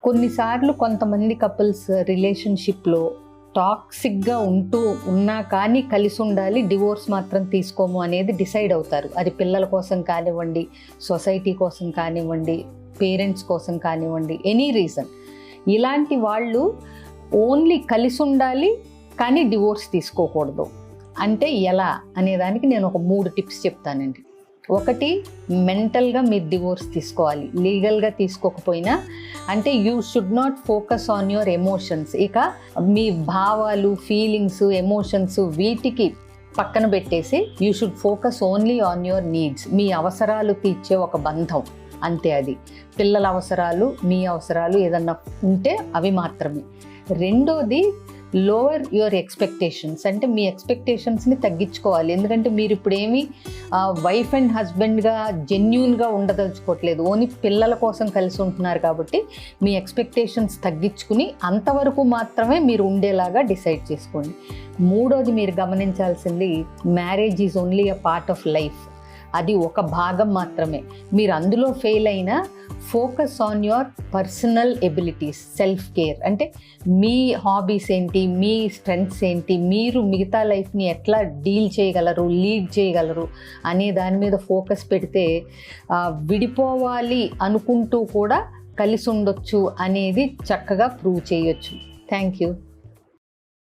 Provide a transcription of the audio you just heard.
కొన్నిసార్లు కొంతమంది కపుల్స్ రిలేషన్షిప్లో టాక్సిక్గా ఉన్నా కానీ కలిసి ఉండాలి, డివోర్స్ మాత్రం తీసుకోము అనేది డిసైడ్ అవుతారు. అది పిల్లల కోసం కానివ్వండి, సొసైటీ కోసం కానివ్వండి, పేరెంట్స్ కోసం కానివ్వండి, ఎనీ రీజన్. ఇలాంటి వాళ్ళు ఓన్లీ కలిసి ఉండాలి కానీ డివోర్స్ తీసుకోకూడదు అంటే ఎలా అనేదానికి నేను ఒక 3 టిప్స్ చెప్తానండి. ఒకటి, మెంటల్గా మీరు డివోర్స్ తీసుకోవాలి, లీగల్గా తీసుకోకపోయినా. అంటే you should not focus on your emotions. ఇక మీ భావాలు, ఫీలింగ్స్, ఎమోషన్స్ వీటికి పక్కన పెట్టేసి you should focus only on your needs. మీ అవసరాలు తీర్చే ఒక బంధం, అంతే. అది పిల్లల అవసరాలు, మీ అవసరాలు ఏదన్నా ఉంటే అవి మాత్రమే. రెండోది, లోవర్ యువర్ ఎక్స్పెక్టేషన్స్. అంటే మీ ఎక్స్పెక్టేషన్స్ని తగ్గించుకోవాలి. ఎందుకంటే మీరు ఇప్పుడు ఏమి వైఫ్ అండ్ హస్బెండ్గా జెన్యూన్గా ఉండదలుచుకోవట్లేదు, ఓన్లీ పిల్లల కోసం కలిసి ఉంటున్నారు. కాబట్టి మీ ఎక్స్పెక్టేషన్స్ తగ్గించుకుని అంతవరకు మాత్రమే మీరు ఉండేలాగా డిసైడ్ చేసుకోండి. మూడోది మీరు గమనించాల్సింది, marriage is only a part of life. అది ఒక భాగం మాత్రమే. మీరు అందులో ఫెయిల్ అయినా focus on your personal abilities, self care. అంటే మీ హాబీస్ ఏంటి, మీ స్ట్రెంగ్త్స్ ఏంటి, మీరు మిగతా లైఫ్ని ఎట్లా డీల్ చేయగలరు, లీడ్ చేయగలరు అనే దాని మీద ఫోకస్ పెడితే విడిపోవాలి అనుకుంటూ కూడా కలిసి ఉండొచ్చు అనేది చక్కగా ప్రూవ్ చేయొచ్చు. Thank you.